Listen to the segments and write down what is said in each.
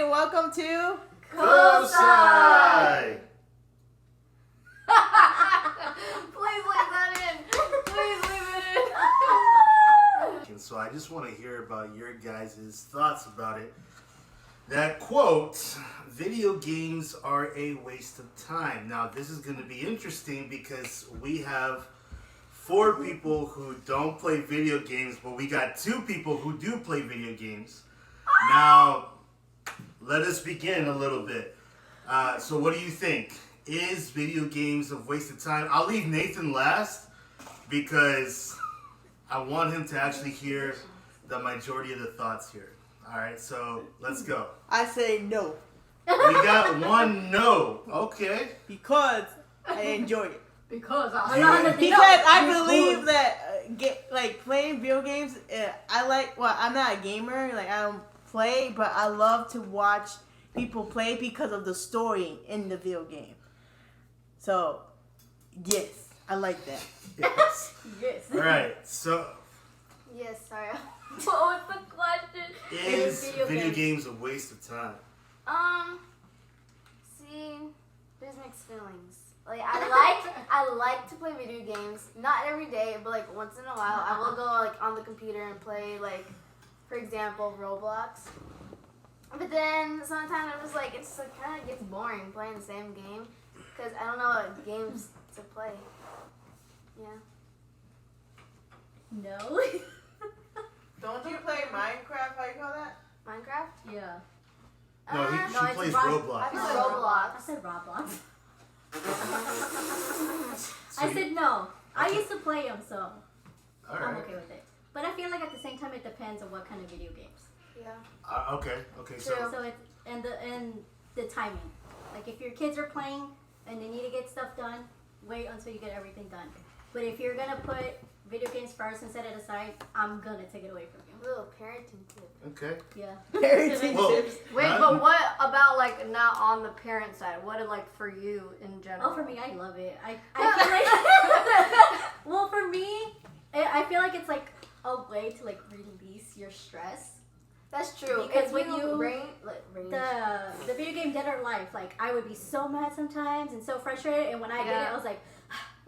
and welcome to Kosai! Please leave that in. Please leave it in. So I just want to hear about your guys' thoughts about it. That quote, video games are a waste of time. Now this is going to be interesting because we have 4 people who don't play video games, but we got 2 people who do play video games. Now, let us begin a little bit. So what do you think? Is video games a waste of time? I'll leave Nathan last because I want him to actually hear the majority of the thoughts here. All right, so let's go. I say no. We got 1 no. Okay. Because I enjoy it. Because I believe that playing video games, I'm not a gamer, like I don't play, but I love to watch people play because of the story in the video game. So, yes, I like that. Yes. Yes. All right, so Yes, sorry. What was the question? is video games a waste of time? See, there's mixed feelings. Like I like to play video games. Not every day, but like once in a while, I will go like on the computer and play like, for example, Roblox. But then sometimes I'm just like it's kind of gets boring playing the same game because I don't know what games to play. Yeah. No. Don't you play Minecraft? How you call that? Minecraft? Yeah. No, she it's plays I Roblox. play I Roblox. said Roblox. I said no. I used to play them, so All I'm right. okay with it. But I feel like at the same time it depends on what kind of video games. Yeah. Okay. So True. So it's and the timing. Like if your kids are playing and they need to get stuff done, wait until you get everything done. But if you're gonna put video games first and set it aside, I'm gonna take it away from you. Little parenting tip. okay. Yeah. Parenting Well, tips. Wait, but what about like not on the parent side? What is like for you in general? Oh, for me, I love it. I feel like well, for me, I feel like it's like a way to like release your stress. That's true. Because If when you you- range, The video game Dead or Life, like I would be so mad sometimes and so frustrated, and when I did it, I was like,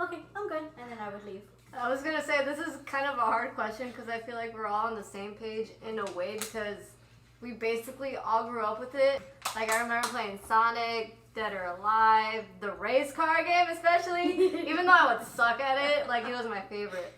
okay, I'm good, and then I would leave. I was gonna say this is kind of a hard question because I feel like we're all on the same page in a way because we basically all grew up with it. Like I remember playing Sonic, Dead or Alive, the race car game especially. Even though I would suck at it, like it was my favorite.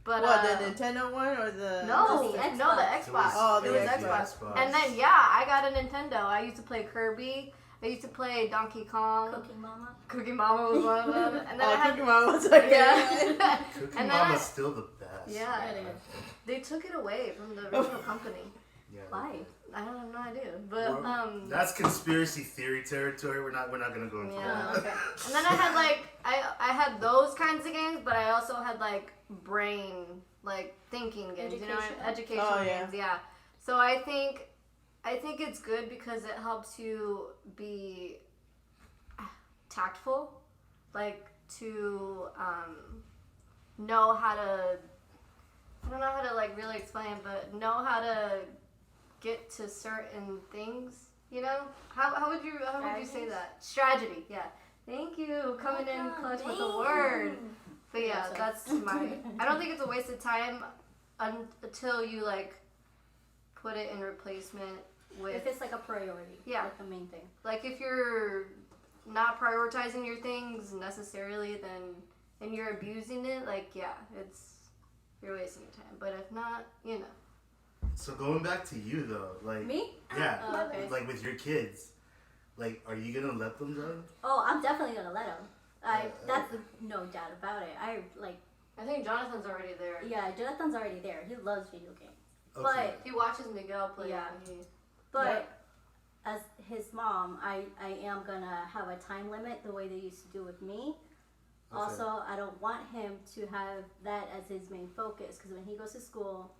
But What, the Nintendo one or the... No, the the Xbox. Xbox. Oh, it the was Xbox. Xbox. And then I got a Nintendo. I used to play Kirby. I used to play Donkey Kong. Cooking Mama. Cookie Mama was one of them. And then I had Cookie Mama was like... yeah. Cookie And then Mama's I- still the best. Yeah. It is. They took it away from the original company. Yeah. Why? I don't have no idea. But Well, that's conspiracy theory territory. We're not gonna go into yeah, that. okay. And then I had like I had those kinds of games, but I also had like brain like thinking games, Educational. educational Oh, yeah. games, yeah. So I think it's good because it helps you be tactful, like to know how to I don't know how to like really explain, but know how to get to certain things. You know, how would you say that? Strategy, yeah. Thank you, coming in clutch with the word. But yeah, that's my. I don't think it's a waste of time until you like put it in replacement with. If it's like a priority. Yeah. Like the main thing. Like if you're not prioritizing your things necessarily, then and you're abusing it, like yeah, you're wasting your time. But if not, you know. So going back to you though, like Me? yeah, Oh, okay. like with your kids, like are you gonna let them drive? Oh, I'm definitely gonna let him. That's no doubt about it. I think Jonathan's already there. Yeah, Jonathan's already there. He loves video games. Okay. He watches Miguel play. Yeah. and But as his mom, I am gonna have a time limit the way they used to do with me. Okay. Also, I don't want him to have that as his main focus because when he goes to school,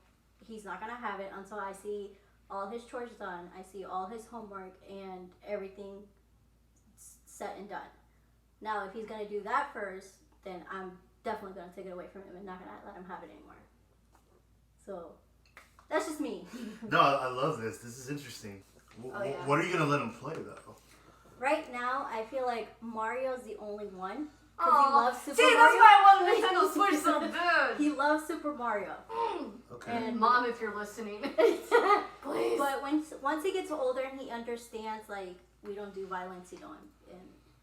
he's not gonna have it until I see all his chores done, I see all his homework and everything set and done. Now, if he's gonna do that first, then I'm definitely gonna take it away from him and not gonna let him have it anymore. So that's just me. No, I love this. This is interesting. Oh, yeah. What are you gonna let him play though? Right now, I feel like Mario's the only one. Aw. Because he loves Super See, Mario. that's why I wanted Nintendo Switch so bad. He loves Super Mario. Okay. And Mom, if you're listening, please. But once he gets older and he understands, like, we don't do violence, in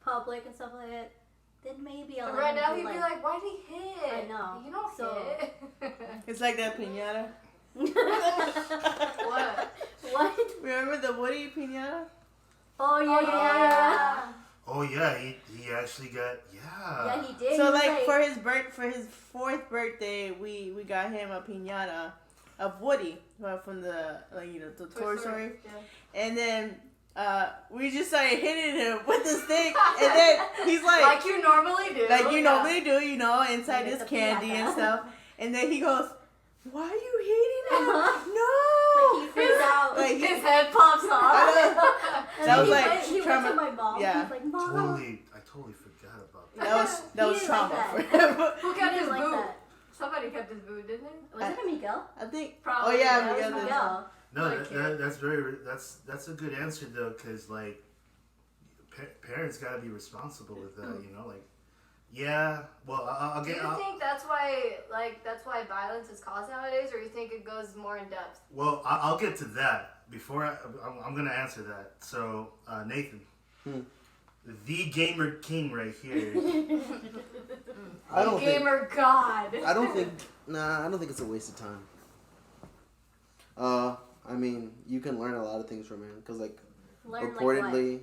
public and stuff like that, then maybe I'll But let right him now do, he'd be like, why'd he hit? I know. You don't So- hit. It's like that piñata. What? What? Remember the Woody piñata? Oh, yeah, yeah. Oh yeah, he actually got Yeah, he did. So He was like for his 4th birthday, we got him a piñata of Woody from the the Toy Story, Yeah. and then we just started hitting him with the stick, and then he's like you normally do. like you yeah. normally do, inside With this the candy piñata. and stuff, and then he goes, "Why are you hitting him? Like, he No!" freaked out. Like, His head pops off. And That then was he like went, he went trauma- to my mom. yeah. He's like, Mom. I totally forgot about that. that was He didn't trauma like for that. him. Who He kept his didn't like boot? that. Somebody kept his boot, didn't they? Was it Miguel? I think. Probably. Oh yeah, That was Miguel did. Miguel. No, Like that's a good answer though, because like parents gotta be responsible with that, like yeah. Well, I'll Do get. you think that's why violence is caused nowadays, or you think it goes more in depth? Well, I'll get to that before I'm gonna answer that. So Nathan, the gamer king right here. I don't think. Gamer God. I don't think. Nah, I don't think it's a waste of time. I mean, you can learn a lot of things from it because, like, Learn reportedly,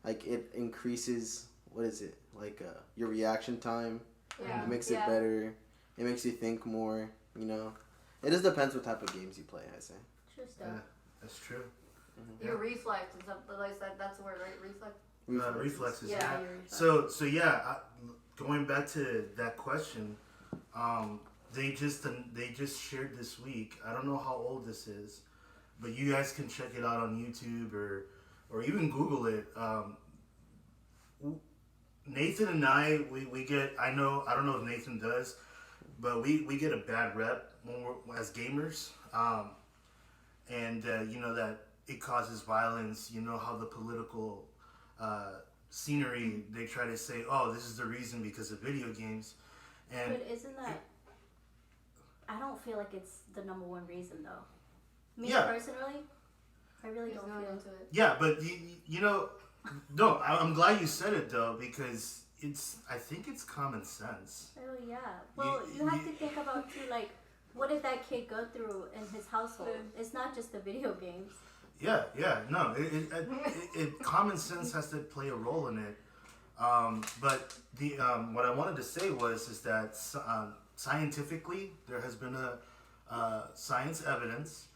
like it increases. What is it? Like your reaction time. Yeah. It makes it better. It makes you think more. It just depends what type of games you play. I say. True stuff. Yeah, that's true. Your reflex and stuff. Like that's the word, right? Reflex. Reflexes. Yeah. So yeah, going back to that question, they just shared this week. I don't know how old this is, but you guys can check it out on YouTube or even Google it. Nathan and I get. I don't know if Nathan does, but we get a bad rep when we're as gamers, and that it causes violence. You know how the political scenery, they try to say, oh, this is the reason because of video games. And But isn't that? I don't feel like it's the number one reason though. Me Yeah. personally, I really He's don't going feel. into it. yeah, but no, I'm glad you said it though, because I think it's common sense. Oh yeah. Well, you have to think about too, like, what did that kid go through in his household? It's not just the video games. Yeah, no, it common sense has to play a role in it. But the what I wanted to say is that scientifically there has been a science evidence,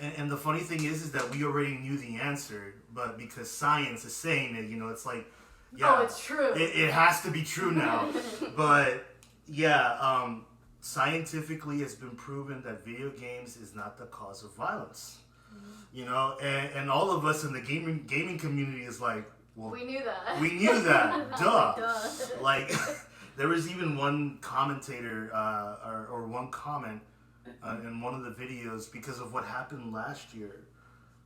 and the funny thing is that we already knew the answer, but because science is saying it, it's like, yeah, Oh, it's true. It has to be true now. But yeah, scientifically it's been proven that video games is not the cause of violence. And all of us in the gaming community is like, well, We knew that. we knew that, duh. Duh. Like, there was even one commentator or one comment in one of the videos because of what happened last year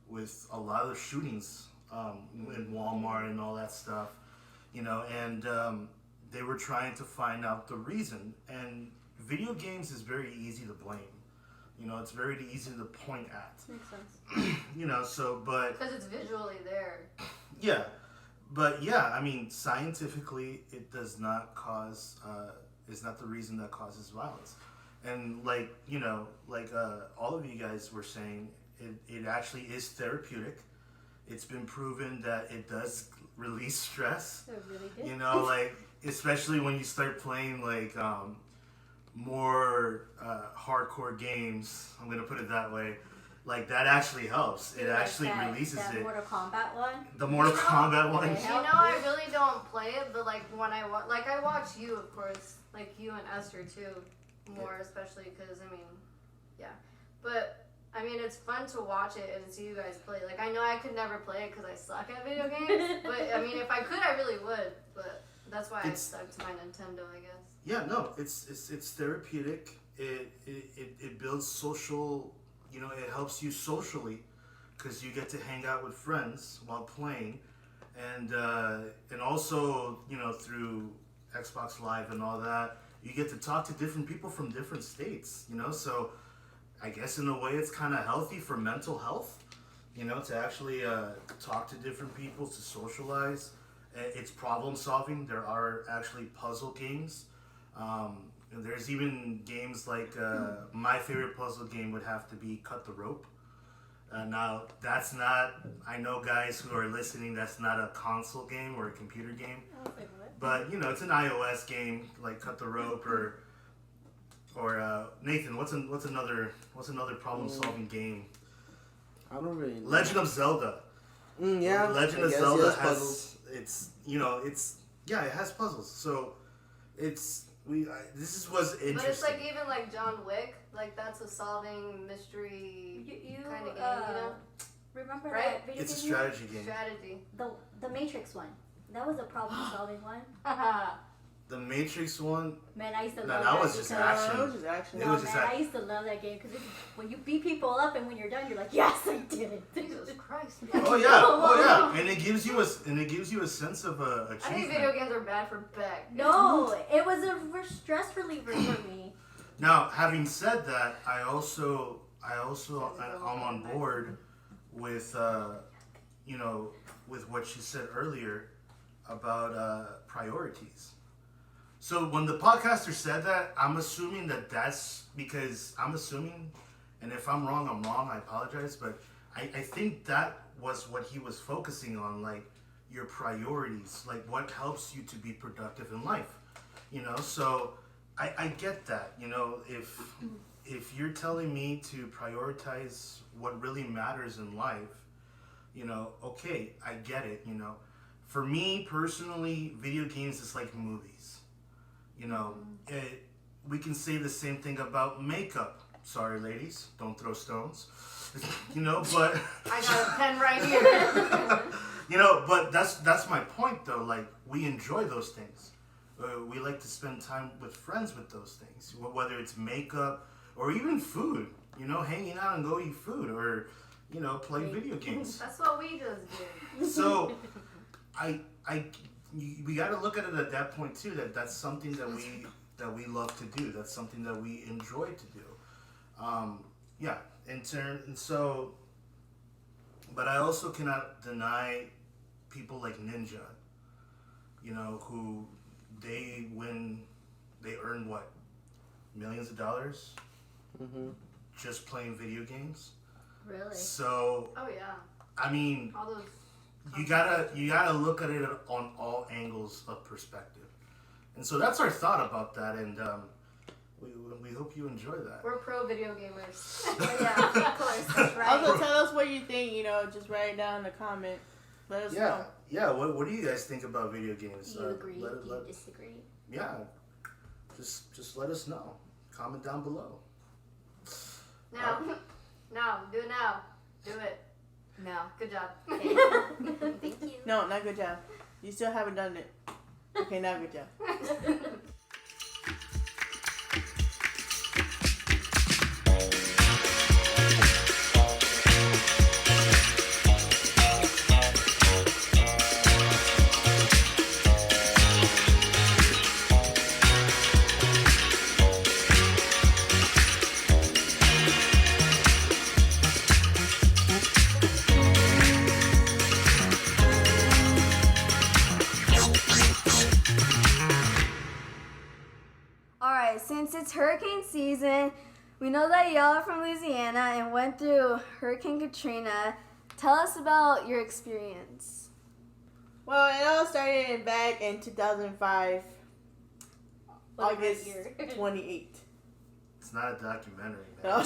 with a lot of the shootings in Walmart and all that stuff, and they were trying to find out the reason. And video games is very easy to blame. It's very easy to point at. Makes sense. But Because it's visually there. yeah, but yeah, I mean, scientifically, it does not cause. It's not the reason that causes violence, and all of you guys were saying, it actually is therapeutic. It's been proven that it does release stress. It really did. Especially when you start playing more hardcore games. I'm gonna put it that way. Like, that actually helps. It Like actually releases that it. Mortal Kombat one. The Mortal Kombat one. Yeah. I really don't play it, but when I watch you, of course, like you and Esther too, more especially because yeah. But it's fun to watch it and see you guys play. Like, I know I could never play it because I suck at video games, but if I could, I really would. But that's why I stuck to my Nintendo, I guess. Yeah, no, it's therapeutic. It builds social. It helps you socially, because you get to hang out with friends while playing, and also through Xbox Live and all that, you get to talk to different people from different states. So I guess in a way it's kind of healthy for mental health. To actually talk to different people, to socialize. It's problem solving. There are actually puzzle games. And there's even games like my favorite puzzle game would have to be Cut the Rope. Now, that's not, I know guys who are listening, that's not a console game or a computer game. But, it's an iOS game like Cut the Rope or Nathan, what's another problem solving game? I don't really know. Legend of Zelda. Yeah. Legend of Zelda has puzzles. It has puzzles. So this was interesting. But it's like even like John Wick, like that's a solving mystery kind of game, Remember right? that video It's a game? strategy game. Strategy. The Matrix one. That was a problem-solving one. The Matrix one. Man, I used to No, love that that. was just because- action. It was just action. It No, was just man, that- I used to love that game because when you beat people up and when you're done, you're like, yes, I did it. Jesus Christ. Oh yeah, and it gives you a sense of I think achievement. video games are bad for back. No, it was a stress reliever for me. Now, having said that, I'm on board with with what she said earlier about priorities. So when the podcaster said that, I'm assuming that's because and if I'm wrong, I'm wrong. I apologize, but I think that was what he was focusing on, like your priorities, like what helps you to be productive in life. So I get that. If you're telling me to prioritize what really matters in life, okay, I get it. For me personally, video games is like movies. We can say the same thing about makeup. Sorry, ladies, don't throw stones. But I got a pen right here. but that's my point though. Like, we enjoy those things. We like to spend time with friends with those things, whether it's makeup or even food. Hanging out and go eat food or play video games. That's what we just did. So, we got to look at it at that point too. That's something that we love to do. That's something that we enjoy to do. But I also cannot deny people like Ninja. Who they earn what, millions of dollars, just playing video games. Really? So. Oh yeah. I mean. All those. You gotta look at it on all angles of perspective, and so that's our thought about that, and we hope you enjoy that. We're pro video gamers. Yeah, of course, that's right. Also, tell us what you think. Just write it down in the comment. Let us know. Yeah. What do you guys think about video games? Do you agree? Do you disagree? Yeah, just let us know. Comment down below. Now, do it now. Do it. No, good job. Okay. Thank you. No, not good job. You still haven't done it. Okay, now good job. Since it's hurricane season, we know that y'all are from Louisiana and went through Hurricane Katrina. Tell us about your experience. Well, it all started back in 2005, What a great August year. 28th. It's not a documentary, man. No.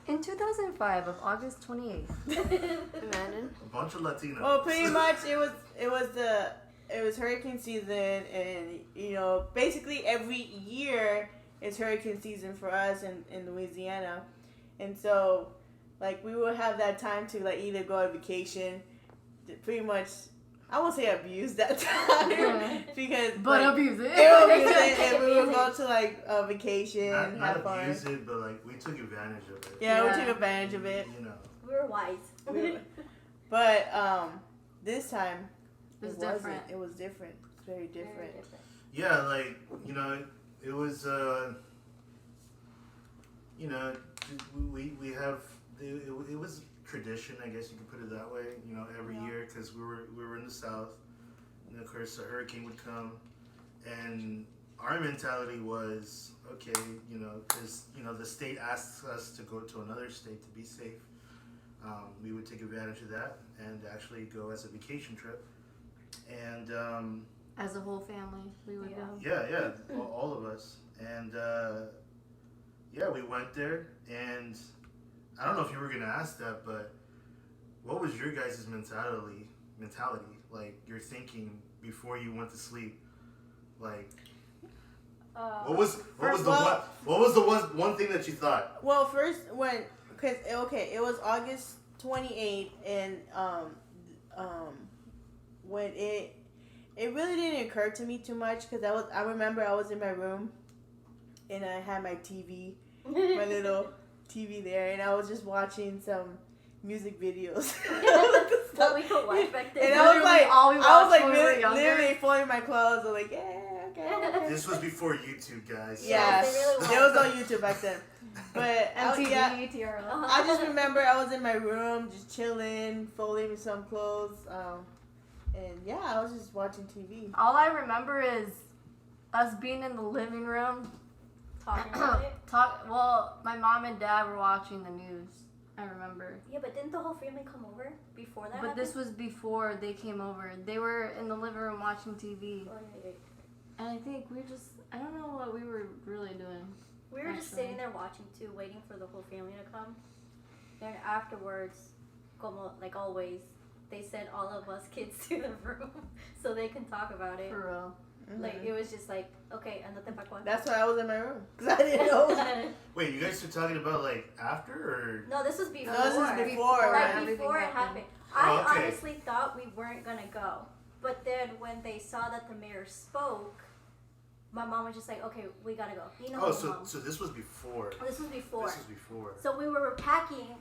In 2005 of August 28th. Imagine. A bunch of Latinos. Well, pretty much it was hurricane season, and basically every year is hurricane season for us in Louisiana, and so like we would have that time to like either go on vacation, pretty much I won't say abused that time because But like, abuse it. it would abuse it, and we would go to like a vacation, Not have fun. abuse it, but like we took advantage of it. Yeah, we Yeah. took advantage of it. You know. We were wise. But this time It was wasn't. different. It was different. It's very different. Very different. Yeah, like you know, it was. You know, we have it was tradition, I guess you could put it that way. You know, every year because we were in the South, and of course a hurricane would come, and our mentality was okay. You know, because you know the state asks us to go to another state to be safe. We would take advantage of that and actually go as a vacation trip, and As a whole family, we would go. yeah, all of us, and yeah, we went there, and I don't know if you were gonna ask that, but what was your guys' mentality? Like you're thinking before you went to sleep, like what was the one thing that you thought? Well, first because it was August 28th, and when it really didn't occur to me too much because I remember I was in my room, and I had my TV, my little TV there, and I was just watching some music videos. What we could watch back then. And I was like, all we watched when we were younger. literally folding my clothes. I'm like, yeah, okay. This was before YouTube, guys. Yeah, they really there was no YouTube back then. But MTV, yeah, TRL. I just remember I was in my room, just chilling, folding some clothes, and yeah, I was just watching TV. All I remember is us being in the living room. Talking about it. Well, my mom and dad were watching the news. I remember. Yeah, but didn't the whole family come over before that? But this was before they came over. They were in the living room watching TV. Oh, yeah. And I think I don't know what we were really doing. We were just Actually. sitting there watching too, waiting for the whole family to come. And afterwards, como like always, they sent all of us kids to the room so they can talk about it. For real. Like it was just like, okay, andate pa' cuarto. That's why I was in my room because I didn't know. Wait, you guys are talking about like after or? No, this was before. No, this is before. Right. Like Everything before it happened. happened. I Oh, okay. honestly thought we weren't gonna go, but then when they saw that the mayor spoke, my mom was just like, "Okay, we gotta go." You know, Oh, my mom. so this was before. This was before. This was before. So we were packing.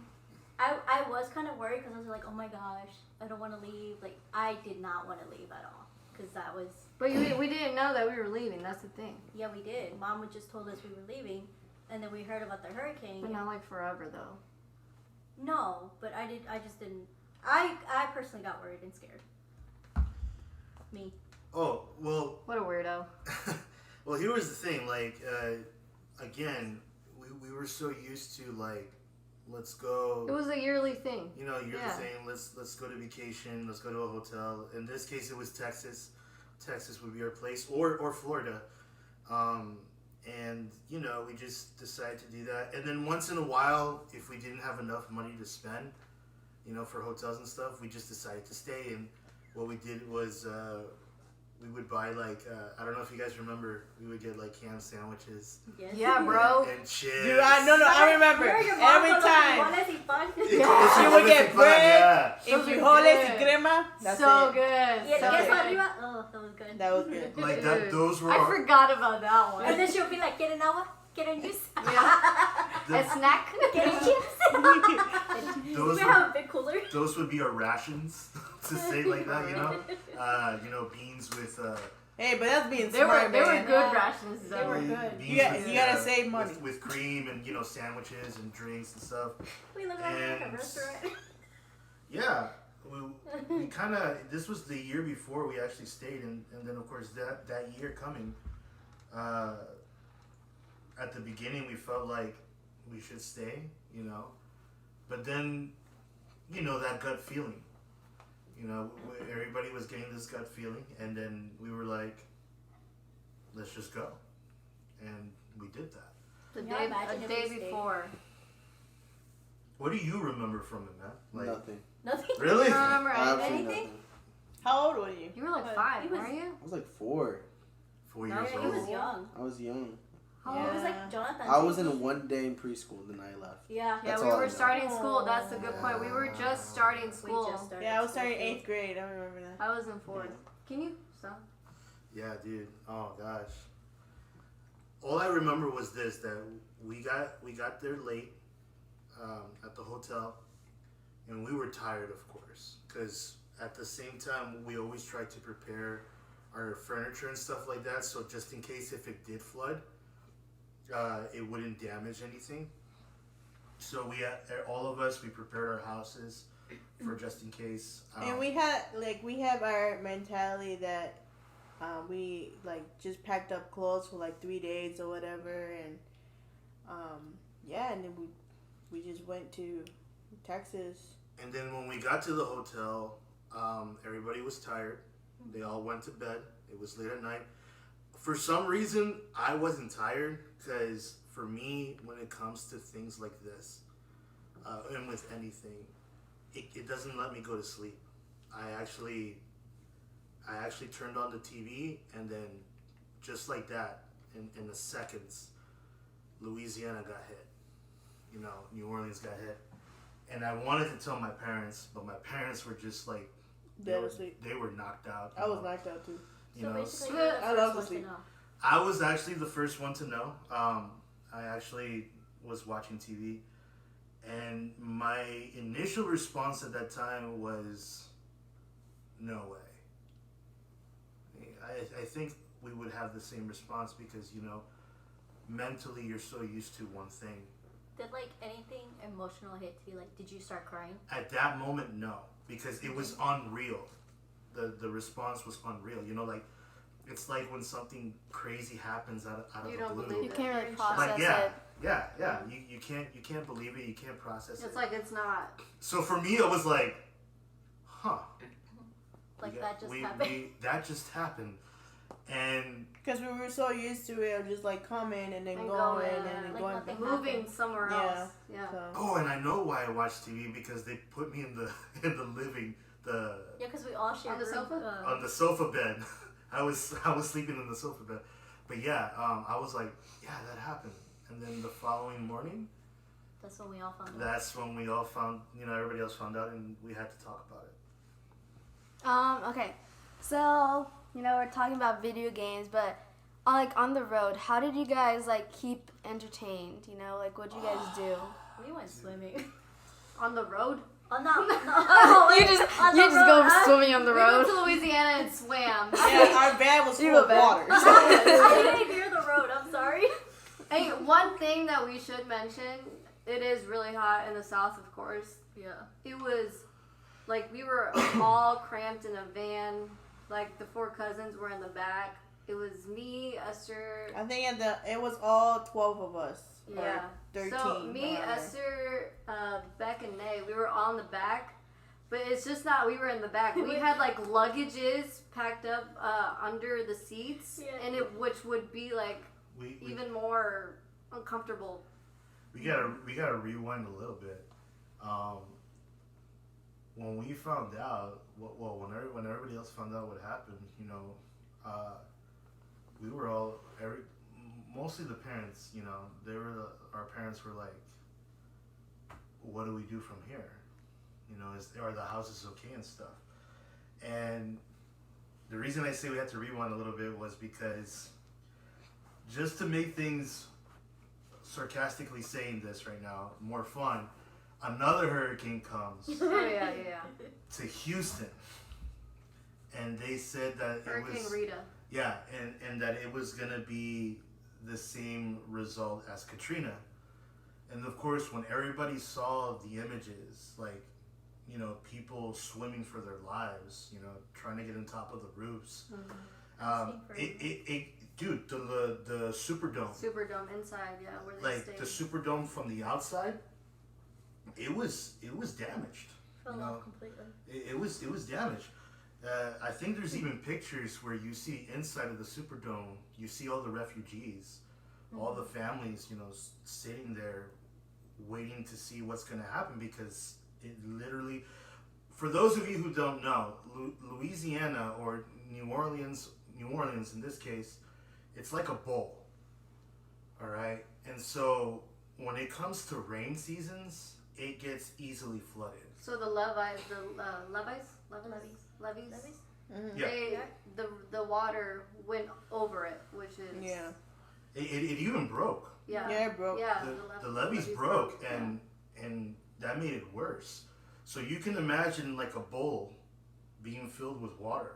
I was kind of worried because I was like, "Oh my gosh, I don't want to leave." Like I did not want to leave at all because that was. But we didn't know that we were leaving. That's the thing. Yeah, we did. Mom had just told us we were leaving, and then we heard about the hurricane. But not like forever though. No, but I just didn't. I personally got worried and scared. Me. Oh well. What a weirdo. Well, here was the thing. Like, again, we were so used to like, let's go. It was a yearly thing. You know, you're Yeah. saying let's go to vacation. Let's go to a hotel. In this case, it was Texas. Texas would be our place, or Florida. And you know, we just decided to do that. And then once in a while, if we didn't have enough money to spend, you know, for hotels and stuff, we just decided to stay. And what we did was we would buy like I don't know if you guys remember, we would get like ham sandwiches Yes. Yeah, bro. and chips. Dude, I remember every time. She would get bread Yeah. and Those are frijoles good. y crema. That's So it. good. Yeah, So queso good. arriba. Oh, that was good. That was good. Like that. Those were I our, forgot about that And one. then she'll be like, "Quieren agua? Quieren juice? A snack. Quieren chips?" Those We were- have a big cooler. those would be our rations to say it like that, you know, beans with Hey, but that's being They smart, were man. good rations They though. were good. beans You got- with, you gotta save money. with cream and sandwiches and drinks and stuff. We look like a And- restaurant. Yeah, we kind of this was the year before we actually stayed, and then of course that year coming, at the beginning we felt like we should stay, you know, but then that gut feeling. You know, everybody was getting this gut feeling, and then we were like, let's just go. And we did that. The Yeah, day, imagine a if day we stayed. before. What do you remember from it, man? Like, Nothing. Nothing. really? You don't remember Absolutely anything? nothing. How old were you? You were like He 5, was- weren't you? I was like 4. 4 No, years He old. was young. I was young. Oh, it was like Jonathan. I was in one day in preschool, then I left. Yeah. Yeah, That's we all I were know. starting school. That's a good point. We were just starting school. We just started Yeah, I was school, starting too. 8th grade. I remember that. I was in 4th. Can you stop? Yeah, dude. Oh gosh. All I remember was this: that we got there late at the hotel, and we were tired, of course, because at the same time we always tried to prepare our furniture and stuff like that, so just in case if it did flood, it wouldn't damage anything. So we had, all of us, we prepared our houses for just in case. And we have our mentality that we like just packed up clothes for like 3 days or whatever, and and then we just went to Texas. And then when we got to the hotel, everybody was tired. They all went to bed. It was late at night. For some reason, I wasn't tired because for me, when it comes to things like this, and with anything, it doesn't let me go to sleep. I actually turned on the TV, and then just like that, in the seconds, Louisiana got hit. You know, New Orleans got hit. And I wanted to tell my parents, but my parents were just like, Dead asleep. They were knocked out. I was knocked out too. You So know, basically, you're the I love first to one sleep. know. I was actually the first one to know. I actually was watching TV, and my initial response at that time was, no way. I think we would have the same response because, you know, mentally you're so used to one thing. Did like anything emotional hit you? Like, did you start crying? At that moment, no, because it was unreal. The response was unreal. You know, like, it's like when something crazy happens out of You the don't blue. believe You can't really Like, process Like, yeah, it. yeah. You can't believe it. You can't process It's it. like it's not. So for me, it was like, huh. Like We- that just we- happened. that just happened, and Because we were so used to it, of just like coming and then And going going, and then like going nothing back. Moving somewhere Yeah. else. Yeah. So, oh, and I know why I watch TV because they put me in the living Yeah, because we all share On the sofa? on the sofa bed. I was sleeping in the sofa bed, but yeah, I was like, yeah, that happened, and then the following morning, That's when we all found out. that's when we all found, you know, everybody else found out, and we had to talk about it. Okay, so we're talking about video games, but like on the road, how did you guys like keep entertained? Like what'd you guys do? We went swimming. On the road. Oh no! You just go swimming on the We road. went to Louisiana and swam. yeah, our bag was You full go of back. water. I didn't hear the road. I'm sorry. Hey, one thing that we should mention, it is really hot in the south, of course. Yeah. It was, like, we were all cramped in a van. Like, the 4 cousins were in the back. It was me, Esther. I think it was all 12 of us. or Yeah. 13. So, me, around there. Esther, Beck, and Nay, we were all in the back. But it's just not we were in the back. We had, like, luggages packed up under the seats. Yeah. And which would be, like, We even more uncomfortable. we gotta rewind a little bit. When we found out, when everybody else found out what happened, we were all mostly the parents. Our parents were like, "What do we do from here? Are the houses okay and stuff?" And the reason I say we had to rewind a little bit was because just to make things, sarcastically saying this right now, more fun, another hurricane comes Oh, yeah. to Houston, and they said that Hurricane it was Rita. and that it was gonna be the same result as Katrina. And of course, when everybody saw the images, like, people swimming for their lives, trying to get on top of the roofs, dude, the Superdome, Superdome inside, yeah, where they like stayed. the Superdome from the outside, it was damaged. Fell off completely. It was damaged. I think there's even pictures where you see inside of the Superdome, you see all the refugees, all the families, sitting there waiting to see what's going to happen, because it literally, for those of you who don't know, Louisiana, or New Orleans in this case, it's like a bowl. All right, and so when it comes to rain seasons, it gets easily flooded. So the levees, Mhm. Yeah. the water went over it, which is Yeah. It even broke. yeah, Yeah, it broke. yeah. The levees broke, and that made it worse. So you can imagine like a bowl being filled with water,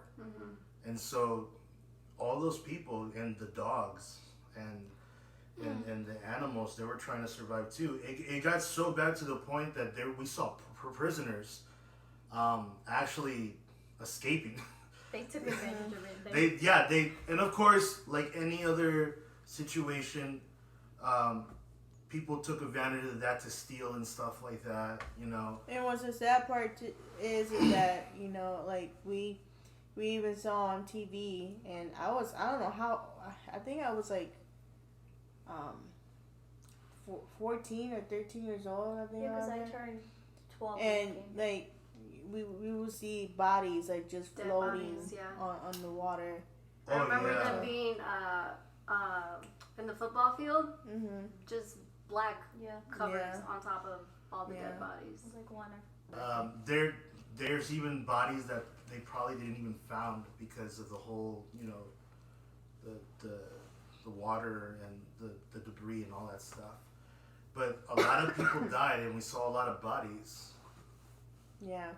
and so all those people and the dogs and the animals, they were trying to survive too. It got so bad to the point that we saw prisoners actually escaping. They took advantage of it. They and of course, like any other situation, people took advantage of that to steal and stuff like that, you know. And what's the sad part is that, you know, like we even saw on TV, and I don't know how, I think I was like 14 or 13 years old, I think. Yeah, because I was. turned 12. And like we will see bodies like just Dead floating bodies, yeah. on the water. I remember yeah. them being in the football field, Mhm. just black Yeah, covers Yeah. on top of all the Yeah. dead bodies. it was like water. There's even bodies that they probably didn't even found because of the whole, you know, the water and the debris and all that stuff. But a lot of people died, and we saw a lot of bodies. Yeah.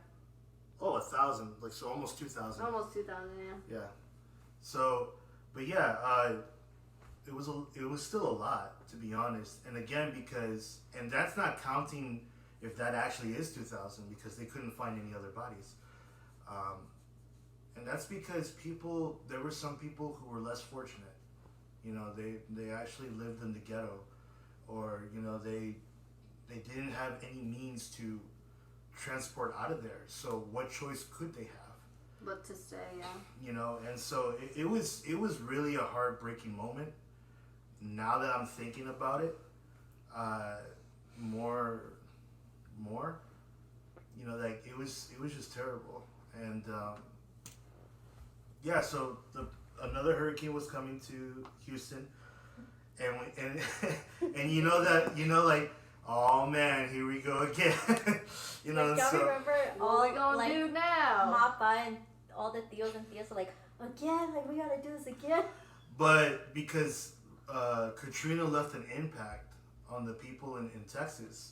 Oh, 1,000, like so, almost 2,000. Almost 2,000, yeah. Yeah. So, but yeah, it was still a lot, to be honest. And again, and that's not counting if that actually is 2,000, because they couldn't find any other bodies. And that's because there were some people who were less fortunate. You know, they actually lived in the ghetto, or, you know, they didn't have any means to transport out of there. So what choice could they have? But to stay, yeah. You know, and so it was really a heartbreaking moment. Now that I'm thinking about it, more, you know, like it was just terrible. And yeah, so another hurricane was coming to Houston, and and you know like, oh man, here we go again. You know, Like, y'all so remember What all we gonna like do now? Mappa and all the Theos and Theas are like, again, like we gotta do this again. but because Katrina left an impact on the people in Texas,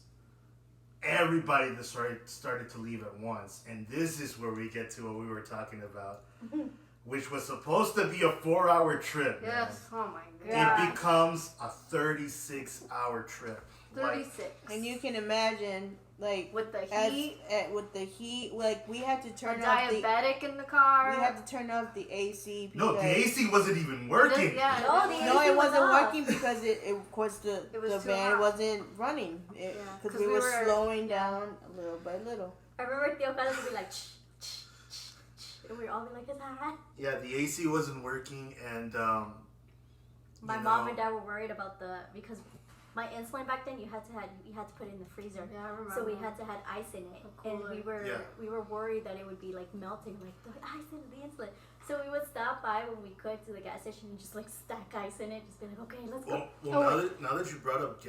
everybody that started to leave at once. And this is where we get to what we were talking about, which was supposed to be a 4-hour trip. Yes. Oh my Man. god. It becomes a 36-hour trip. 36. And you can imagine, like, With the heat. with the heat, like we had to A turn off the diabetic in the car. we had to turn off the AC. No, the because- AC wasn't even working. Yeah. No, the No, AC it was wasn't off. working because it was the was too van hot. wasn't running. Yeah, Because 'cause we we were were- slowing down little by little. I remember Theo Carlos would be like, shh, shh, shh, shh. And we'd all be like, is that hot? Yeah, the AC wasn't working, and My mom and dad were worried about because my insulin back then you had to put it in the freezer. Yeah, I remember. So we had to have ice in it, and cooler. we were worried that it would be like melting, like the ice in the insulin. So we would stop by when we could to the gas station and just like stack ice in it, just be like, okay, let's go. Well, now that you brought up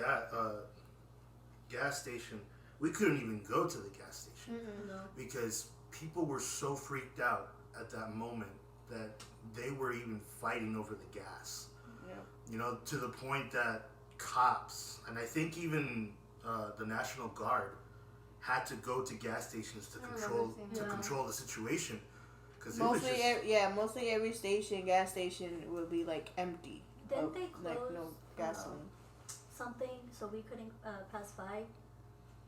gas station, we couldn't even go to the gas station No. because people were so freaked out at that moment that they were even fighting over the gas. Yeah. You know, to the point that cops, and I think even the National Guard, had to go to gas stations to I remember seeing that. control the situation, because it was Mostly, just mostly every gas station will be like empty. Didn't of, they like close, no gasoline? Something so we couldn't pass by.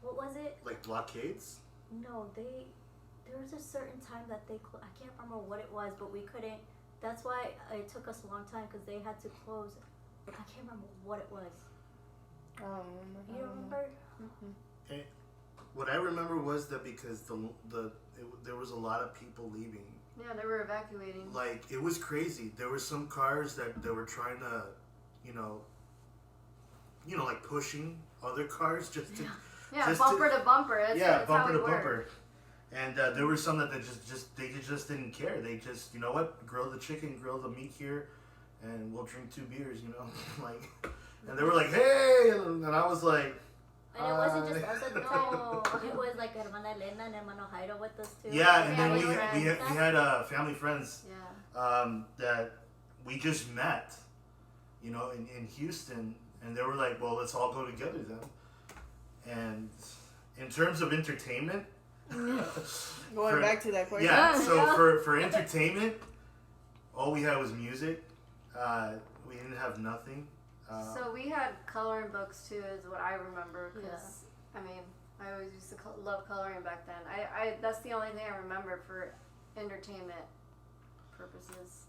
What was it? like blockades. No, there was a certain time that they I can't remember what it was, but we couldn't. That's why it took us a long time because they had to close. I can't remember what it was. I don't remember. You don't remember? Mm-mm. What I remember was that because there was a lot of people leaving. Yeah, they were evacuating. Like, it was crazy. There were some cars that were trying to, you know, like pushing other cars just to, Yeah, just bumper to bumper. That's bumper how to it bumper. worked. And there were some that they just didn't care. They just, you know what, grill the chicken, grill the meat here, and we'll drink 2 beers. You know, like and they were like, "Hey," and I was like, And it wasn't just us at the time. It was like Hermana Elena and Hermano Jairo with us too. "Yeah," and then Family we had family friends Yeah. that we just met, you know, in Houston, and they were like, "Well, let's all go together then." And in terms of entertainment, Going back to that question. yeah. So for entertainment, all we had was music. We didn't have nothing. So we had coloring books too, is what I remember. Because I mean, I always used to love coloring back then. I that's the only thing I remember for entertainment purposes.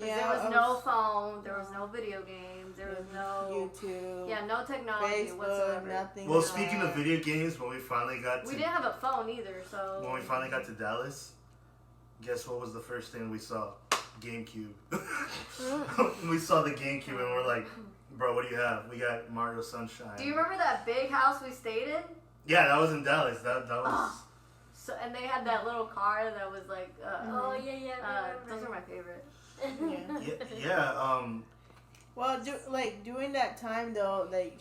Yeah, There was no phone, there was no video games, there was no YouTube. Yeah, no technology Facebook, whatsoever. nothing. Well, like speaking that. of video games, when we finally got We to didn't have a phone either, so when we finally got to Dallas, guess what was the first thing we saw? GameCube. We saw the GameCube and we're like, bro, what do you have? We got Mario Sunshine. Do you remember that big house we stayed in? Yeah, that was in Dallas. That was. So and they had that little car that was like Oh yeah, I those remember. are my favorite. Yeah. Well, during that time though, like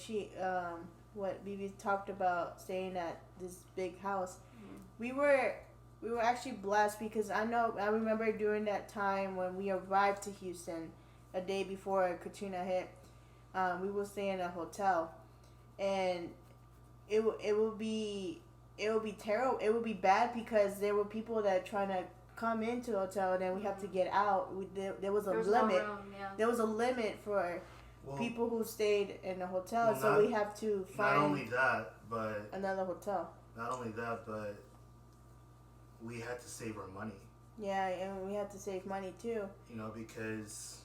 what Bibi talked about staying at this big house, we were actually blessed because I remember during that time when we arrived to Houston, a day before Katrina hit, we were staying in a hotel, and it would be terrible. It would be bad because there were people that trying to come into the hotel and then we have to get out. There was a limit. No room, yeah. There was a limit for people who stayed in the hotel, so we have to find not only that, but another hotel. Not only that, but we had to save our money. Yeah, and we had to save money too. You know, because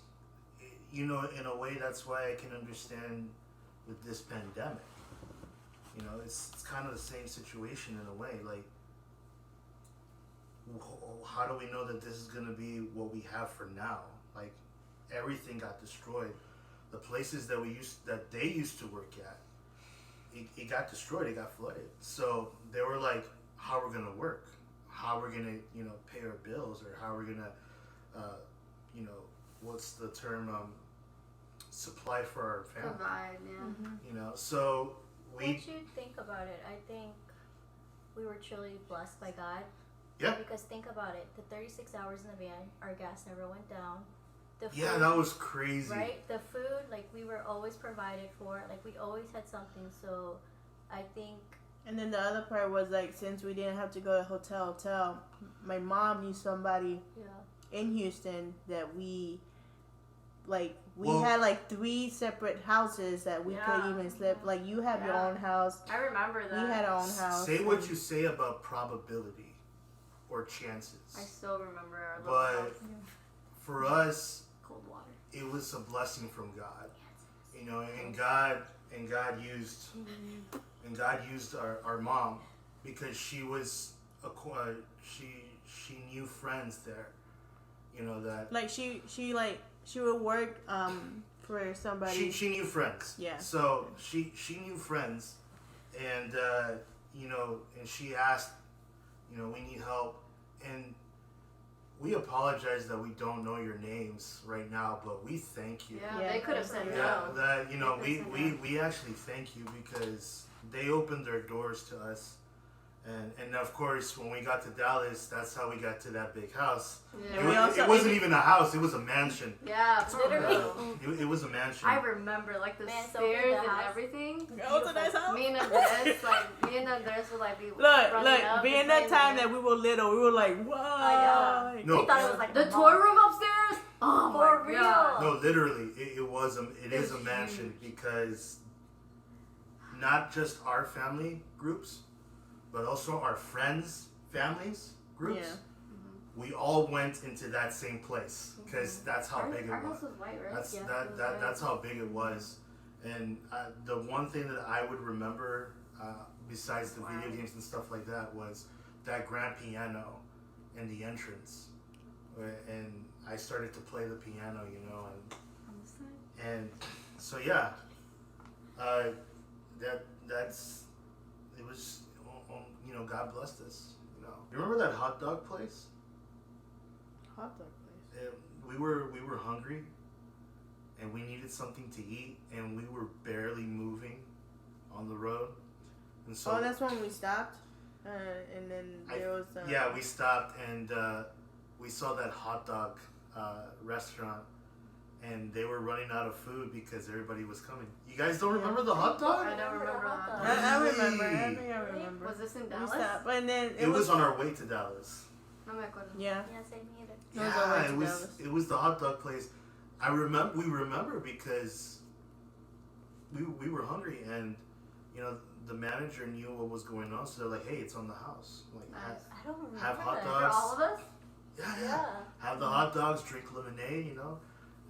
in a way, that's why I can understand with this pandemic. You know, it's kind of the same situation in a way. Like, how do we know that this is going to be what we have for now? Like, everything got destroyed. The places that they used to work at, it got destroyed. It got flooded. So they were like, how we're going to work? How we're going to, pay our bills, or how we're going to, what's the term? Supply for our family. Provide, yeah. So Once you think about it, I think we were truly blessed by God. Yeah. Because think about it, the 36 hours in the van, our gas never went down. The food, yeah, that was crazy. Right? The food, like, we were always provided for. Like, we always had something. So, I think... And then the other part was, like, since we didn't have to go to hotel, my mom knew somebody in Houston that we had, like, 3 separate houses that we could even sleep. Like, you have your own house. I remember that. We had our own house. Say what you say about probability or chances. I still remember our little But house. for us, Cold water. it was a blessing from God. And God used our mom, because she was she knew friends there. That Like, she would work for somebody. she knew friends. Yeah. So she knew friends, and and she asked, we need help, and we apologize that we don't know your names right now, but we thank you. Yeah, they could have said Yeah, no. that They could've said no. we actually thank you, because they opened their doors to us, and of course when we got to Dallas, that's how we got to that big house. Yeah. It wasn't even a house; it was a mansion. Yeah, literally. It was a mansion. I remember, like, the Man, so stairs in the and house- everything. Oh, it's a nice house. Me and Andres, would, like, be Look, running up being and that playing time with that we were little, we were like, whoa. yeah. No. We thought it was like the a toy mall. room upstairs. Oh For my real. god. No, literally, it is a It's mansion, huge. because not just our family groups, but also our friends' families groups. Yeah. We all went into that same place, because that's how big it Our was. house was white, right? That's Yeah, it was white. that's how big it was. And the one thing that I would remember, besides the video games and stuff like that, was that grand piano in the entrance, and I started to play the piano, and so yeah, that's it was, God blessed us. You remember that hot dog place? Hot dog place. We were hungry, and we needed something to eat, and we were barely moving on the road. And so that's when we stopped. And then there was. Yeah, we stopped and we saw that hot dog restaurant, and they were running out of food because everybody was coming. You guys don't remember the hot dog? I don't remember that. I remember. I Really? think I remember. Was this in We Dallas? stopped, and then It was on our way to Dallas. No me acuerdo. Yeah. Yeah, same either. It was on our way Yeah, to it was. Dallas. It was the hot dog place. We remember because we were hungry, and you know the manager knew what was going on, so they're like, "Hey, it's on the house. Like, Nice. I don't remember have hot that. For dogs. all of us? Yeah, Yeah. Have the hot dogs, drink lemonade, you know."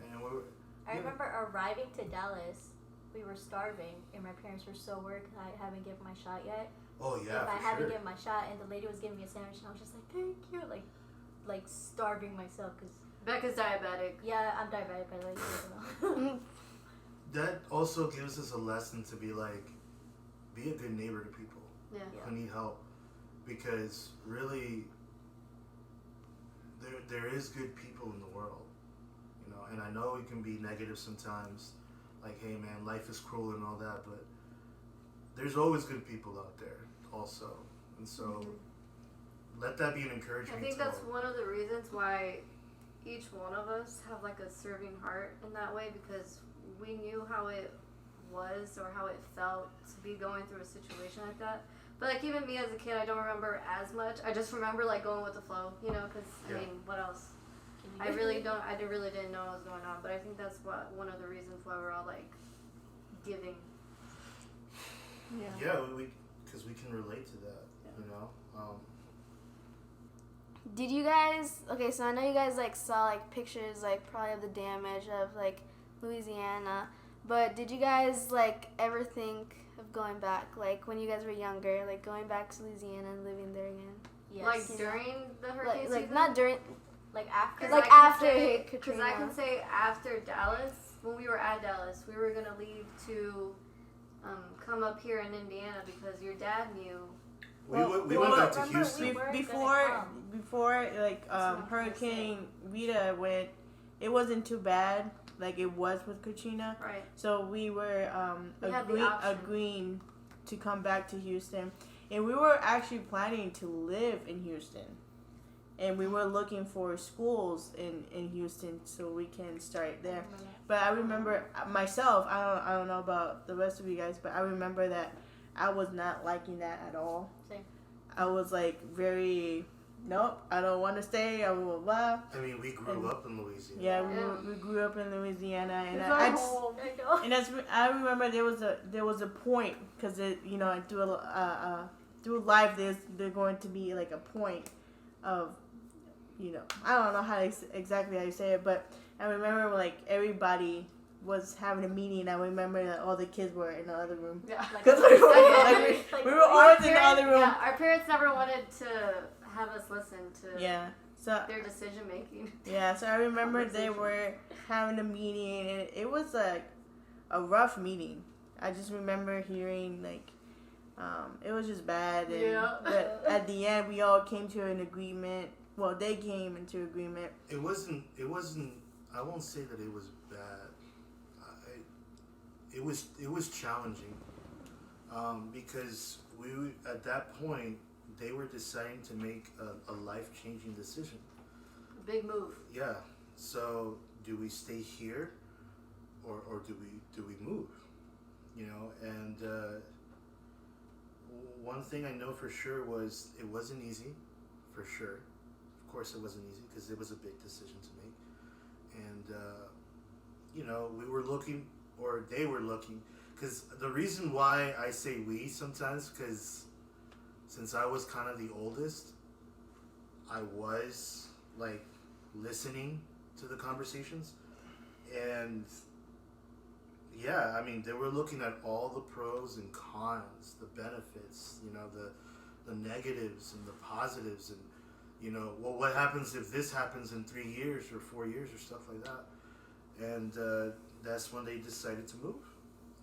And we were. I Yeah. remember arriving to Dallas. We were starving, and my parents were so worried 'cause I haven't given my shot yet. Oh yeah, If I for haven't sure. given my shot, and the lady was giving me a sandwich, and I was just like, "Thank you," like starving myself, 'cause Becca's diabetic. yeah, I'm diabetic by the way. You don't know. That also gives us a lesson to be like, be a good neighbor to people Yeah. who need help, because really, there is good people in the world, you know. And I know it can be negative sometimes, like, hey man, life is cruel and all that, but there's always good people out there also, and so let that be an I encouragement. think to that's all. one of the reasons why each one of us have like a serving heart in that way, because we knew how it was or how it felt to be going through a situation like that. But like even me as a kid, I don't remember as much. I just remember like going with the flow, you know, because Yeah. I mean, what else? I really don't. I really didn't know what was going on. But I think that's one of the reasons why we're all like giving. Yeah, because we can relate to that, you know. Did you guys? Okay, so I know you guys like saw like pictures like probably of the damage of like Louisiana, but did you guys like ever think of going back, like when you guys were younger, like going back to Louisiana and living there again? Yes. Like during the hurricane Like season? not during. Like after. Like after it hit Because Katrina. I can say after Dallas, when we were at Dallas, we were gonna leave to come up here in Indiana because your dad knew. We went back to remember Houston. we weren't Before gonna like what I'm trying to say. Hurricane Rita went, it wasn't too bad like it was with Katrina. Right. So we were We had the option. agreeing to come back to Houston, and we were actually planning to live in Houston, and we were looking for schools in Houston so we can start there. But I remember myself. I don't know about the rest of you guys, but I remember that I was not liking that at all. Same. I was like very, nope, I don't want to stay. Blah blah blah. I mean, we grew up in Louisiana. Yeah, Yeah. we grew up in Louisiana, and It's I our just, home. I know. and that's I remember there was a point because you know through life there's going to be like a point of, you know, I don't know exactly how you say it, but I remember like everybody was having a meeting. I remember that all the kids were in the other room. Yeah. Because we were always in the other room. Yeah, our parents never wanted to have us listen to Yeah. So their decision making. yeah, so I remember they were having a meeting, and it was like a rough meeting. I just remember hearing like it was just bad, and, Yeah. but at the end we all came to an agreement. Well, they came into agreement. It wasn't. I won't say that it was bad. It was challenging, because we at that point they were deciding to make a life-changing decision. Big move. Yeah. So do we stay here, or do we move? You know, and one thing I know for sure was it wasn't easy, for sure. Of course, it wasn't easy because it was a big decision to make, and you know, we were looking, or they were looking, because the reason why I say we sometimes, because since I was kind of the oldest, I was like listening to the conversations, and yeah, I mean, they were looking at all the pros and cons, the benefits, you know, the negatives and the positives, and you know, well, what happens if this happens in 3 years or 4 years or stuff like that, and that's when they decided to move,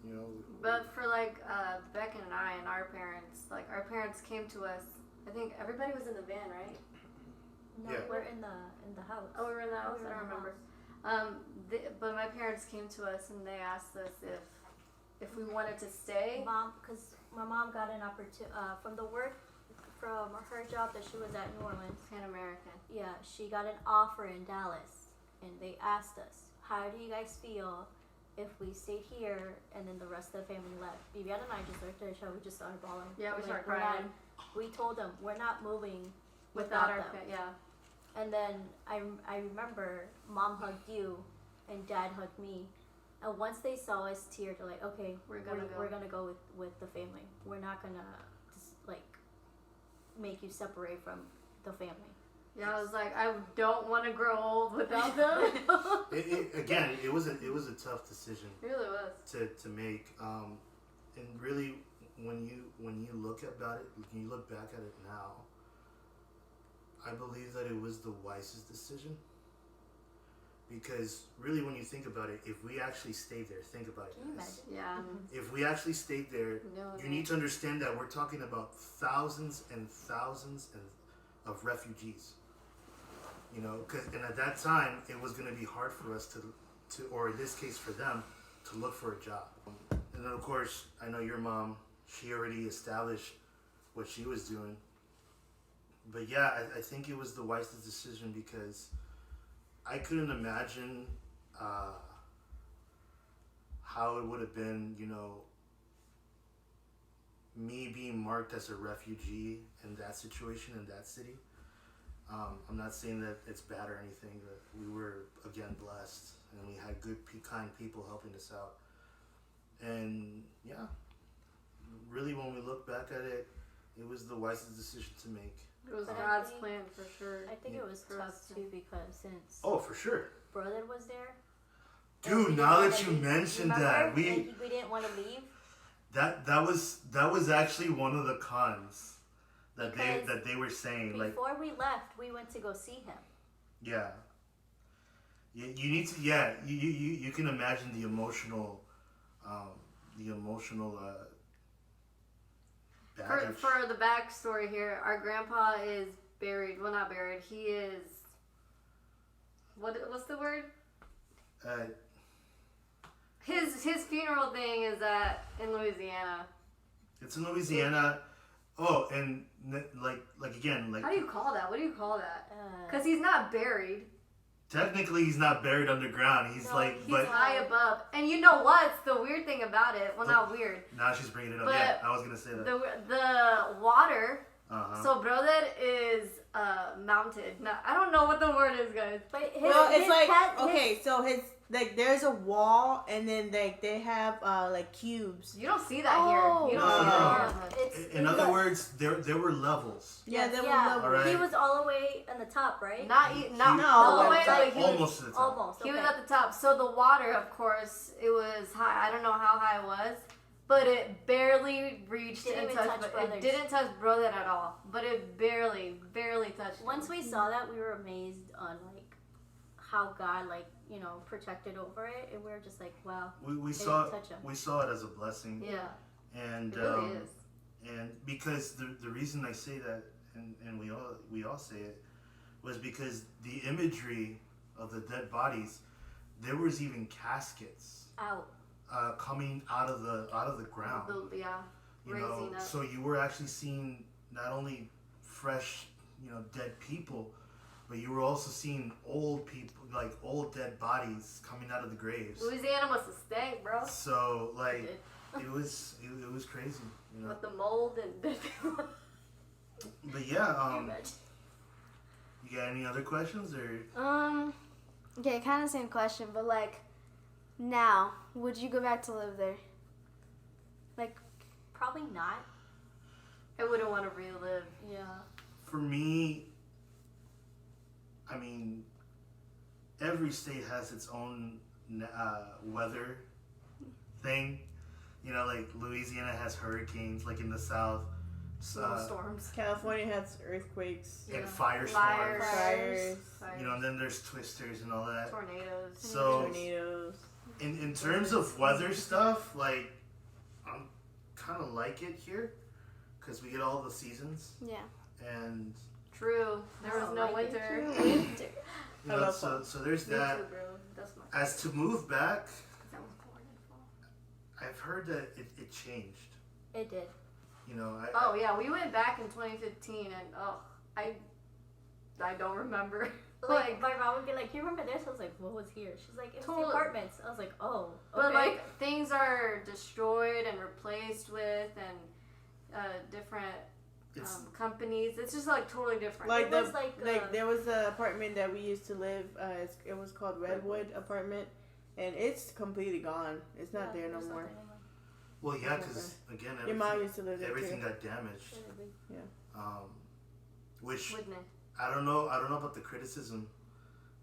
you know. But for like Becca and I and our parents came to us. I think everybody was in the van, right? No, Yeah. we're in the house. Oh, we were in the house. We were I in don't the remember. house. But my parents came to us and they asked us if we wanted to stay. Mom, because my mom got an opportunity from the work, from her job that she was at New Orleans. Pan American. Yeah, she got an offer in Dallas, and they asked us, "How do you guys feel if we stayed here and then the rest of the family left?" Vivian and I just looked at each other. We just started bawling. Yeah, we Like, started we're crying. we told them we're not moving Without our them. yeah. And then I remember Mom hugged you, and Dad hugged me. And once they saw us tear, they're like, "Okay, We're gonna go with the family. We're not gonna just, like make you separate from the family." Yeah, I was like, I don't want to grow old without them. It was a tough decision It really was. to make, and really when you look about it, when you look back at it now, I believe that it was the wisest decision. Because really, when you think about it, if we actually stayed there, think about it, Can you guys. imagine? Yeah. If we actually stayed there, No, you need to understand that we're talking about thousands and thousands of refugees. You know, and at that time, it was going to be hard for us to, or in this case for them, to look for a job. And then, of course, I know your mom, she already established what she was doing. But yeah, I think it was the wisest decision because I couldn't imagine how it would have been, you know, me being marked as a refugee in that situation, in that city. I'm not saying that it's bad or anything, but we were, again, blessed, and we had good, kind people helping us out. And, yeah, really, when we look back at it, it was the wisest decision to make. It was But I God's think- plan for sure. I think it was For tough us to- too because since Oh, for sure. brother was there. and we Dude, didn't now wanna that you leave. mentioned Remember? that, we didn't want to leave. that was actually one of the cons that Because they were saying, like, Before we left, we went to go see him. yeah. You need to, you can imagine the emotional baggage. For the backstory here, our grandpa is buried. Well, not buried. He is. What's the word? His funeral thing is in Louisiana. It's in Louisiana. Oh, and like again, like How do you call that? What do you call that? Uh, Because he's not buried. technically he's not buried underground. He's No, like, He's but high above. And you know what's the weird thing about it? Well, not weird. now she's bringing it up. But Yeah, I was gonna say that. The water. Uh-huh. So brother is mounted. Now, I don't know what the word is, guys. but his, Well, it's his like cat- his- okay, so his like there's a wall, and then they have like cubes. You don't see that Oh. here. You don't No, see no. that here. It's, In other words, there were levels. Yeah, there yeah. were Alright. He was all the way on the top, right? Not No, all the way. like, Like, he was, Almost to the top. Almost. he was okay. at the top. So the water, of course, it was high. I don't know how high it was, but it barely reached Didn't and even touched. touch But it brothers. didn't touch brother at all. But it barely touched. him. Once we saw that, we were amazed on like how God protected over it, and we were just like, wow. We They saw didn't touch him. we saw it as a blessing. Yeah, And it really is. and because the reason I say that, and we all say it, was because the imagery of the dead bodies, there was even caskets Out. coming out of the ground. You know, Raising up. so you were actually seeing not only fresh, dead people, but you were also seeing old people, like old dead bodies coming out of the graves. Louisiana must have stank, bro. So It like did. it was crazy, you know. With the mold and. But yeah, Can you imagine? you got any other questions or? Okay, kind of same question, but like, now, would you go back to live there? Like, Probably not. I wouldn't want to relive. Yeah. For me, I mean, every state has its own weather thing. You know, like Louisiana has hurricanes, like in the south, Snowstorms. California has earthquakes, and Yeah. firestorms. fires, You know, and then there's twisters and all that. Tornadoes. So, tornadoes. in terms of weather stuff, like, I'm kind of like it here, because we get all the seasons, yeah. and True. There was Oh, no like it. winter. Winter. You I know, love so fall. so there's Me that. too, bro. That's my. As to move back, 'Cause I was born in fall. I've heard that it changed. It did. You know, Oh yeah, we went back in 2015, and I don't remember. Like, my mom would be like, "You remember this?" I was like, "What was here?" She's like, "It was the Totally. apartments." I was like, "Oh, okay." But like things are destroyed and replaced with, and different it's companies. It's just like totally different. Like It the was like, there was an apartment that we used to live. It was called Redwood apartment, and it's completely gone. It's not there no there's more. nothing anymore. well, yeah, because again, Your mom used to live there everything too. got damaged. Which Wouldn't it? I don't know about the criticism.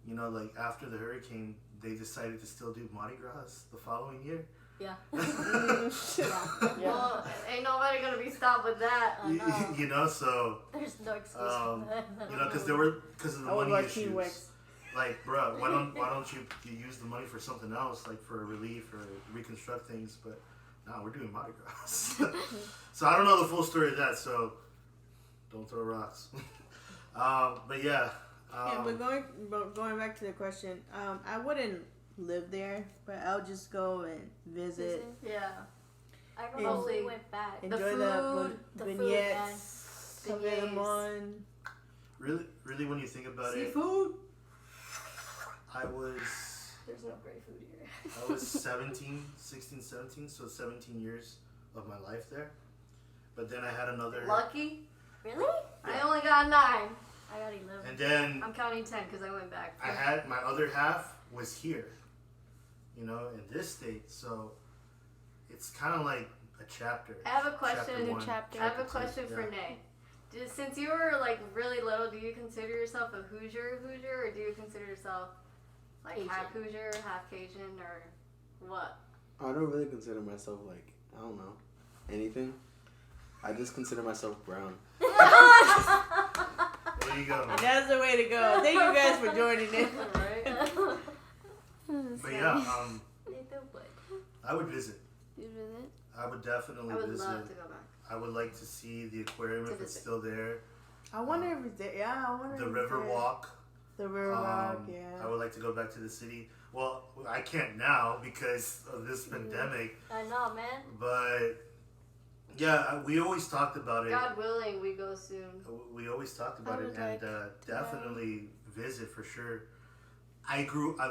You know, like after the hurricane, they decided to still do Mardi Gras the following year. Yeah. Yeah. Well, ain't nobody gonna be stopped with that. No. You know, so There's no excuse Um, for that. you know, because of the I would money watch Teen issues. Wax. Like, bro, why don't you use the money for something else, like for relief or reconstruct things? But no, we're doing Mardi Gras. So I don't know the full story of that. So don't throw rocks. But yeah. Yeah, but going back to the question, I wouldn't live there, but I'll just go and visit, Yeah. I remember when Mostly we went back. enjoy food, the food, vignettes, man. Cafe Le Monde, Really, when you think about it, seafood. I was There's no great food here. I was 16, 17, so 17 years of my life there. But then I had another, Lucky? Really? I only got 9. I got 11. and then I'm counting 10 because I went back. I had my other half was here, you know, in this state. So it's kind of like a chapter. I have a question. Chapter one, chapter. I have a chapter two, question for yeah. Nay. Since you were like really little, do you consider yourself a Hoosier, or do you consider yourself like Cajun. half Hoosier, half Cajun, or what? I don't really consider myself like, I don't know, anything. I just consider myself brown. There you go. That's the way to go. Thank you guys for joining in. Right? But yeah, Nathan would. I would visit. You visit? I would definitely I would visit. love to go back. I would like to see the aquarium To if it's visit. still there. I wonder if it's there. Yeah, I wonder. The if it's river there. walk. The river walk. Yeah. I would like to go back to the city. Well, I can't now because of this pandemic. I know, man. But yeah, we always talked about it. God willing, we go soon. We always talked about I it, would and like- definitely visit for sure. I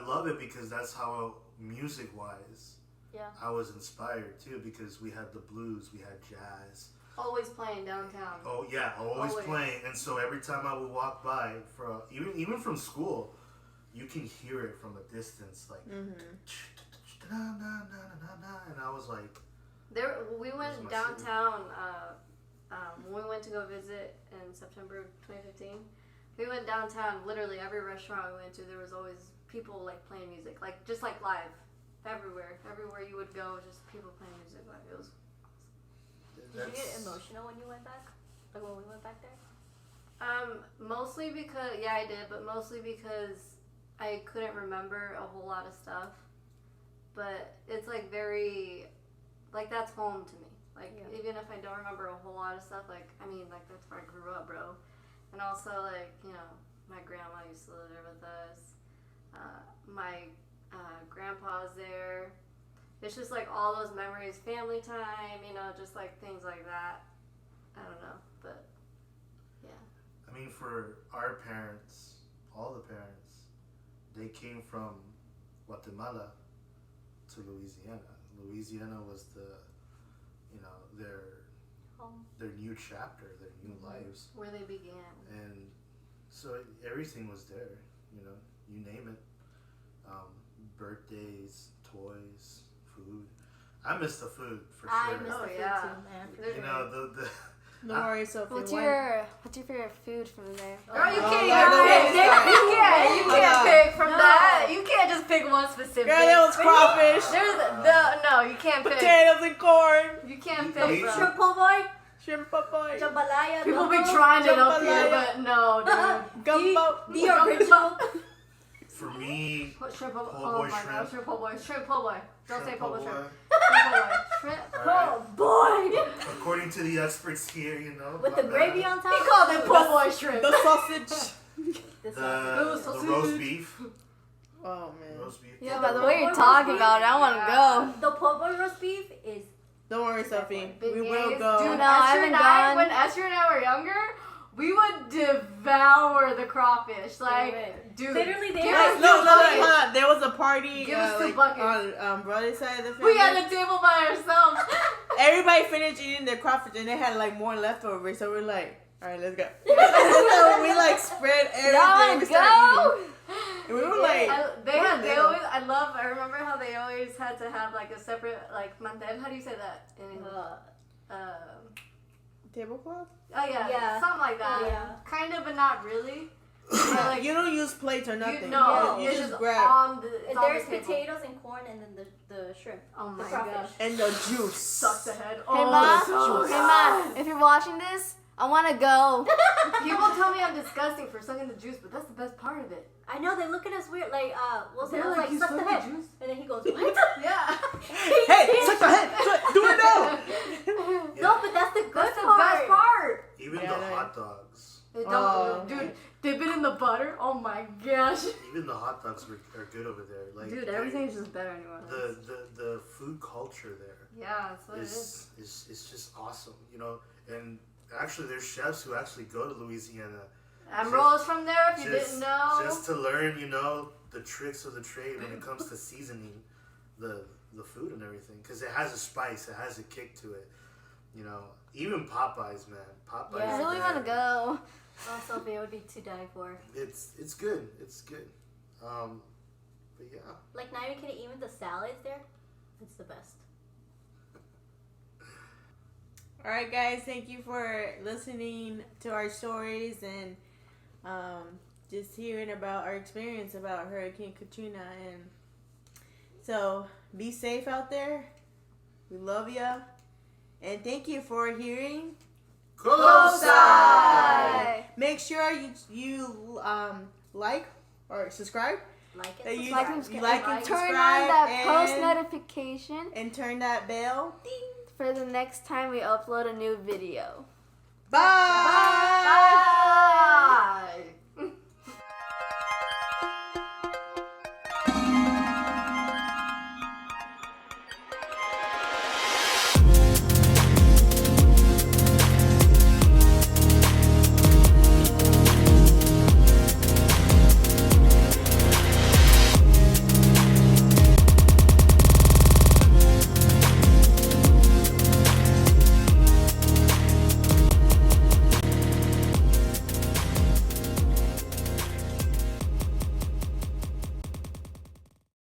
love it because that's how music wise. Yeah. I was inspired too because we had the blues, we had jazz. Always playing downtown. Oh yeah, always Always. playing. And so every time I would walk by, from even from school, you can hear it from a distance, like. Mm-hmm. And I was like, We This went is my downtown when we went to go visit in September of 2015. We went downtown. Literally every restaurant we went to, there was always people like playing music, like just like live, everywhere. Everywhere you would go, just people playing music. Like it was. Did you get emotional when you went back? Like when we went back there? Mostly because I did, but mostly because I couldn't remember a whole lot of stuff. But it's like very, like that's home to me. Like Yeah. even if I don't remember a whole lot of stuff, like I mean, like that's where I grew up, bro. And also like my grandma used to live there with us. My grandpa's there. It's just like all those memories, family time, just like things like that. I don't know, but yeah. I mean, for our parents, all the parents, they came from Guatemala to Louisiana. Louisiana was their new chapter, their new lives, Where they began. and so everything was there. You name it. Birthdays, toys, food. I miss the food for sure. I miss Oh, the food yeah. too, man. There's- the Don't worry, Sophie. What's your favorite food from there? Girl, you Oh, can't yeah, even pick. no, You no. can't pick from No. that. You can't just pick one specific. Girl, that was crawfish, No, you can't pick. potatoes and corn, You can't You- pick, you- bro. Shrimp po' boy, shrimp papai, jambalaya, People be gumbo. trying it up here, jambalaya. but no, dude. gumbo. The original. for me, What shrimp po' Po' Oh boy my shrimp. god, shrimp po' boy. Shrimp po' boy. Don't say po' boy shrimp. boy. Shrimp po' boy. Shrimp All po' right. boy. According to the experts here, With the gravy on top. He called it po' boy shrimp. The sausage. The The sausage. roast beef. Oh man. Roast beef. Yeah, The by the way you're roast talking beef? about it, I want to go. The po' boy roast beef is Don't worry, Sophie. Big We will gays. go. Dude, No, I Esther haven't and I, gone. when Esther and I were younger, we would devour the crawfish. Like, dude. literally they give had- us No, two no, no, buckets. hold on. There was a party Give us two like, buckets. on brother's side of the family. We had a table by ourselves. Everybody finished eating their crawfish and they had like more leftovers, so we're like, all right, let's go. So we like spread everything. Y'all We wanna started go? eating. And we were like, I remember how they always had to have like a separate, like, mantel. How do you say that? tablecloth? Oh yeah, Yeah. something like that. Yeah. Kind of, but not really. But, like, You don't use plates or nothing. no, you it's just just grab. on the. It's on There's the table. potatoes and corn and then the shrimp. Oh the my crawfish. gosh. And the juice. Sucks the head. Hey Oh, ma, so hey ma, if you're watching this, I want to go. People tell me I'm disgusting for sucking the juice, but that's the best part of it. I know, they look at us weird. Like, Wilson They're was like, "You suck the suck head. juice?" And then he goes, what? Yeah. Hey, suck the head. Do it now. No, but that's the good That's the part. best part. Even Yeah, the no. hot dogs. They don't, Oh. dude, dip it in the butter. Oh my gosh. Even the hot dogs are good over there. Like Dude, everything is just better anywhere else. the food culture there Yeah, that's what it is. is just awesome. You know, and actually there's chefs who actually go to Louisiana Emerald's from there, if you didn't know. just to learn, you know, the tricks of the trade when it comes to seasoning the food and everything, because it has a spice, it has a kick to it. You know, even Popeyes, man. Popeyes. Yeah. I really there, want to go. Oh, Sophie, it would be to die for. It's good. It's good. But yeah. Like, now you can even the salads there. It's the best. All right, guys. Thank you for listening to our stories and just hearing about our experience about Hurricane Katrina. And so, be safe out there. We love ya, and thank you for hearing. Close Bye. Make sure you like or subscribe. Like That it. you Like, you subscribe. like and Turn subscribe on that and, post notification and turn that bell. for the next time we upload a new video. Bye.